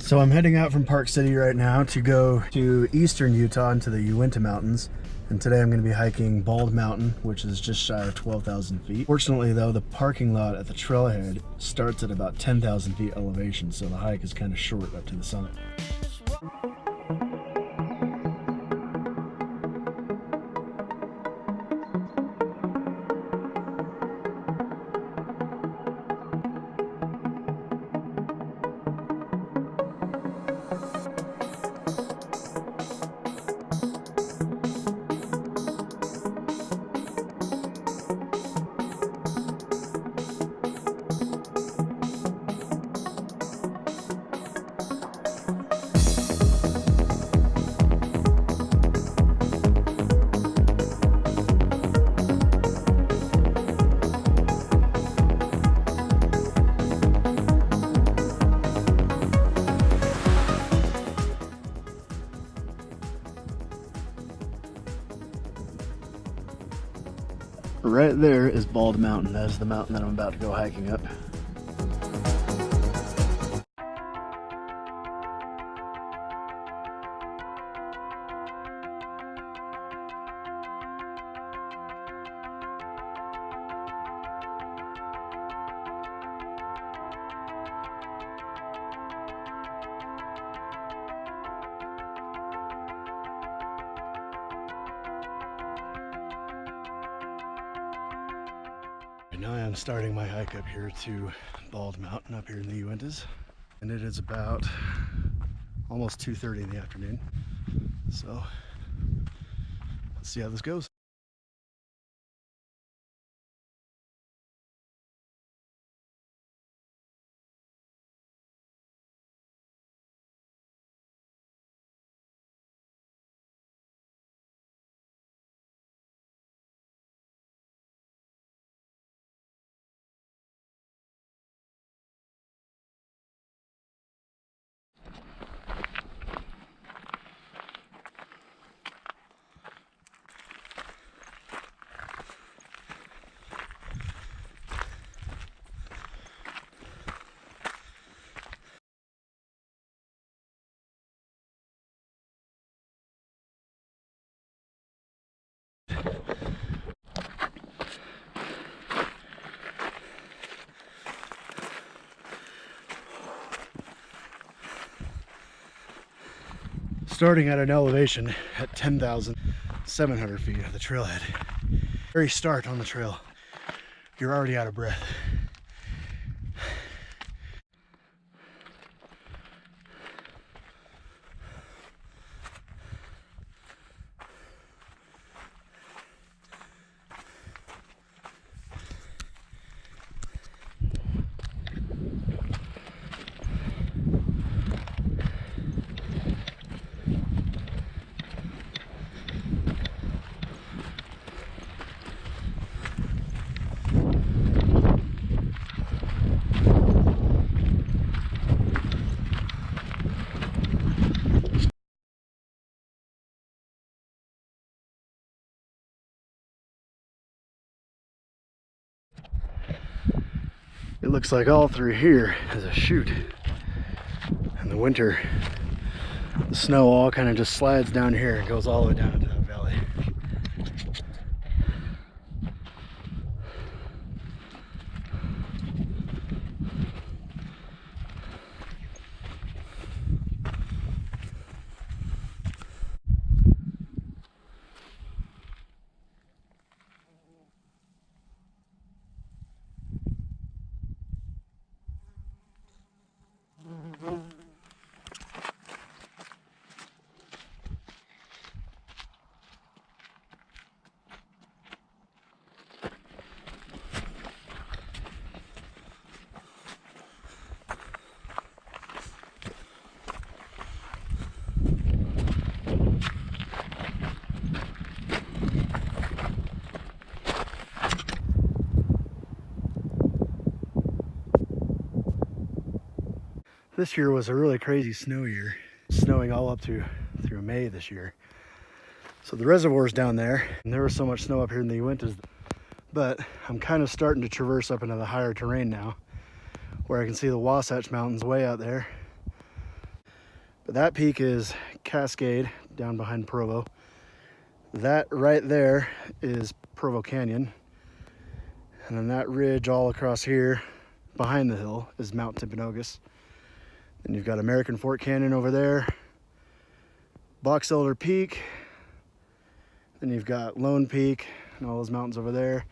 So I'm heading out from Park City right now to go to eastern Utah into the Uintah Mountains. And today I'm going to be hiking Bald Mountain, which is just shy of 12,000 feet. Fortunately though, the parking lot at the Trailhead starts at about 10,000 feet elevation, so the hike is kind of short up to the summit. Right there is Bald Mountain. That is the mountain that I'm about to go hiking up. Now I am starting my hike up here to Bald Mountain up here in the Uintahs, and it is about almost 2:30 in the afternoon. So let's see how this goes. Starting at an elevation at 10,700 feet of the trailhead. Very start on the trail, you're already out of breath. It looks like all through here is a chute. In the winter, the snow all kind of just slides down here and goes all the way down into that valley. This year was a really crazy snow year, snowing all up through May this year. So the reservoir's down there, and there was so much snow up here in the Uintahs, but I'm kind of starting to traverse up into the higher terrain now, where I can see the Wasatch Mountains way out there. But that peak is Cascade down behind Provo. That right there is Provo Canyon. And then that ridge all across here behind the hill is Mount Timpanogos. Then you've got American Fork Canyon over there, Box Elder Peak, then you've got Lone Peak and all those mountains over there.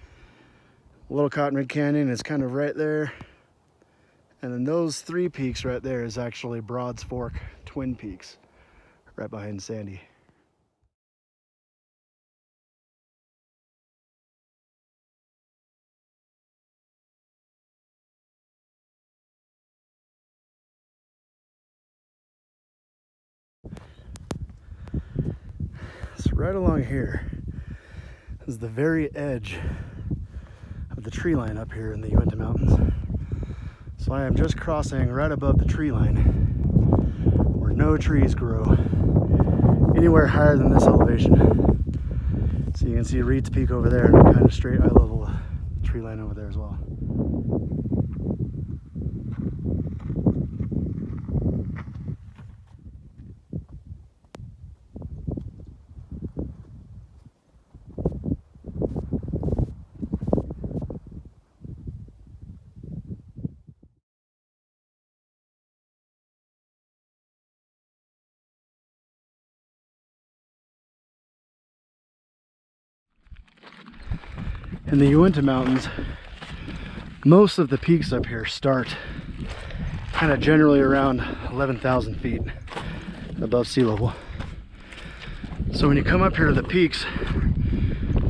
Little Cottonwood Canyon is kind of right there. And then those three peaks right there is actually Broad's Fork Twin Peaks, right behind Sandy. So right along here is the very edge of the tree line up here in the Uintah Mountains. So I am just crossing right above the tree line where no trees grow anywhere higher than this elevation. So you can see Reed's Peak over there, and I'm kind of straight eye level tree line over there as well. In the Uintah Mountains, most of the peaks up here start kind of generally around 11,000 feet above sea level. So when you come up here to the peaks,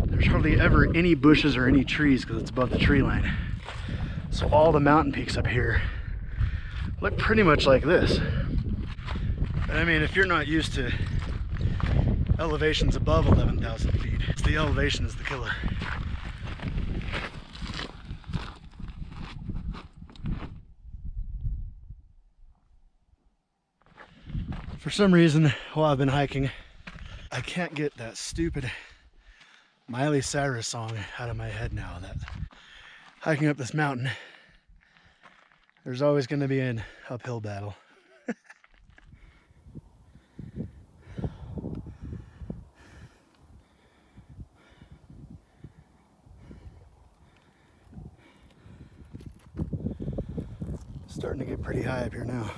there's hardly ever any bushes or any trees because it's above the tree line. So all the mountain peaks up here look pretty much like this. But I mean, if you're not used to elevations above 11,000 feet, it's the elevation is the killer. For some reason, while I've been hiking, I can't get that stupid Miley Cyrus song out of my head now. That hiking up this mountain, there's always going to be an uphill battle. Starting to get pretty high up here now.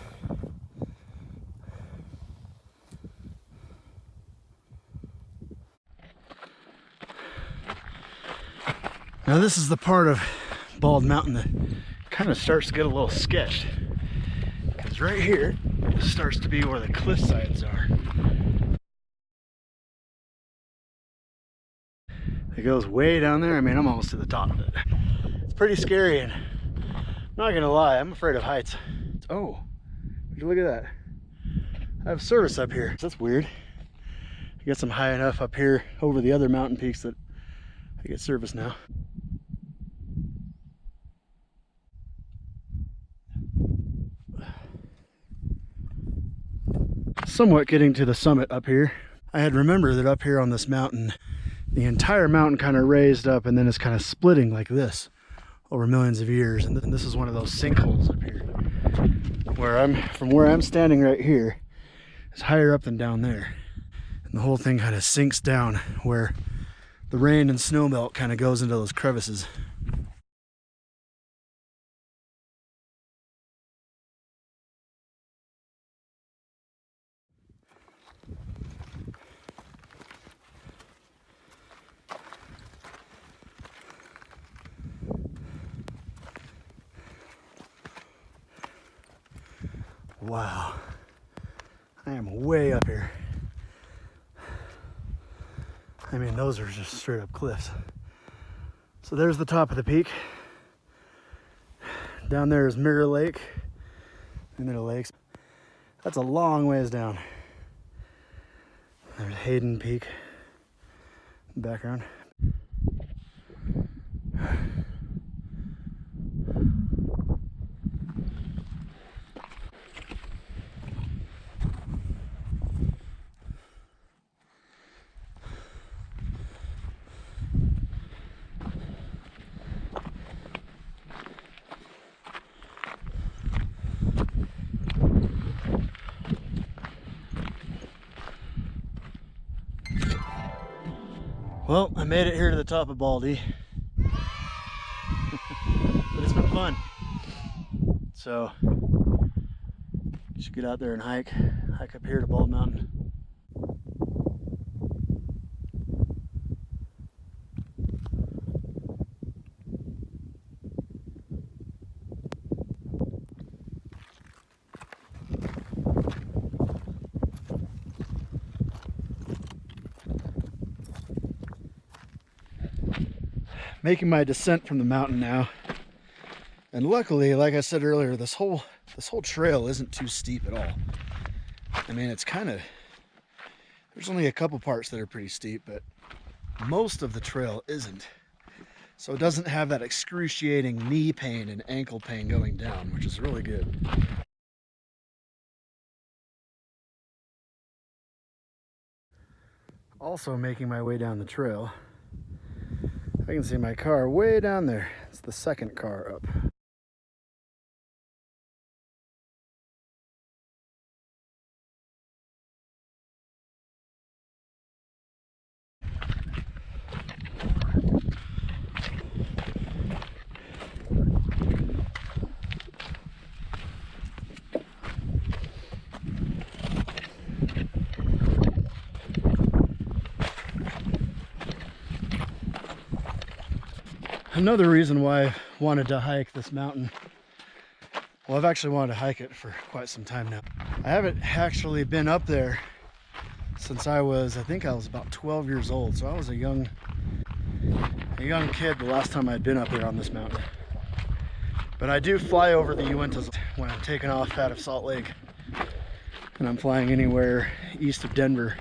Now this is the part of Bald Mountain that kind of starts to get a little sketched, because right here starts to be where the cliff sides are. It goes way down there. I mean, I'm almost to the top of it. It's pretty scary, and I'm not gonna lie, I'm afraid of heights. Oh, would you look at that? I have service up here. That's weird. I guess I'm high enough up here over the other mountain peaks that I get service now. Somewhat getting to the summit up here. I had remembered that up here on this mountain, the entire mountain kind of raised up and then it's kind of splitting like this over millions of years. And this is one of those sinkholes up here. From where I'm standing right here, is higher up than down there. And the whole thing kind of sinks down where the rain and snow melt kind of goes into those crevices. Wow, I am way up here. I mean, those are just straight up cliffs. So there's the top of the peak. Down there is Mirror Lake, and the lakes. That's a long ways down. There's Hayden Peak in the background. Well, I made it here to the top of Baldy. But it's been fun. So, you should get out there and hike up here to Bald Mountain. Making my descent from the mountain now. And luckily, like I said earlier, this whole trail isn't too steep at all. I mean, it's kind of, there's only a couple parts that are pretty steep, but most of the trail isn't. So it doesn't have that excruciating knee pain and ankle pain going down, which is really good. Also making my way down the trail, I can see my car way down there. It's the second car up. Another reason why I wanted to hike this mountain, well, I've actually wanted to hike it for quite some time now. I haven't actually been up there since I think I was about 12 years old. So I was a young kid the last time I'd been up there on this mountain. But I do fly over the Uintahs when I'm taking off out of Salt Lake and I'm flying anywhere east of Denver.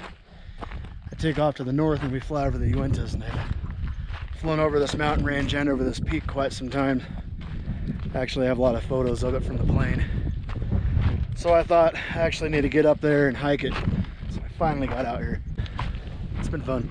I take off to the north and we fly over the Uintahs, and I've flown over this mountain range and over this peak quite some time. I actually have a lot of photos of it from the plane. So I thought I actually need to get up there and hike it. So I finally got out here. It's been fun.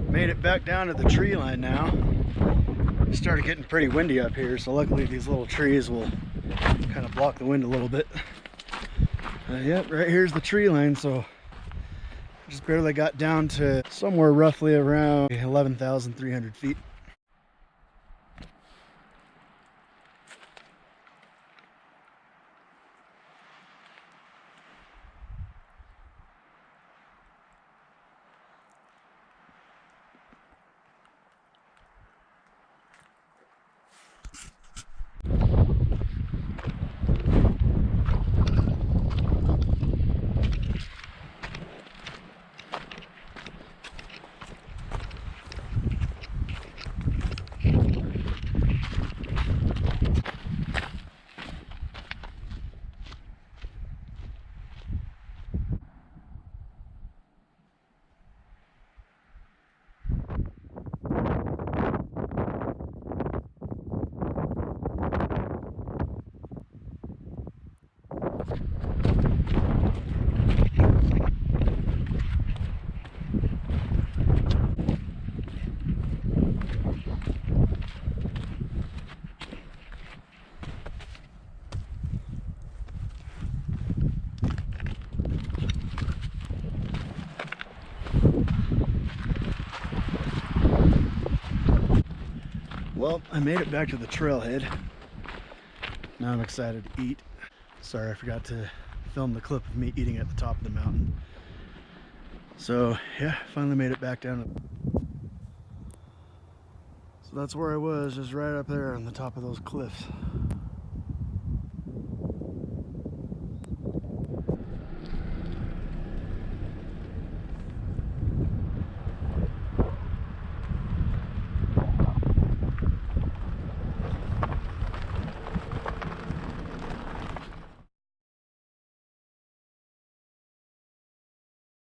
Made it back down to the tree line now. It started getting pretty windy up here, so luckily these little trees will kind of block the wind a little bit. Yep, right here's the tree line, so I just barely got down to somewhere roughly around 11,300 feet. Well, I made it back to the trailhead. Now I'm excited to eat. Sorry, I forgot to film the clip of me eating at the top of the mountain. So yeah, finally made it back down. So that's where I was, just right up there on the top of those cliffs.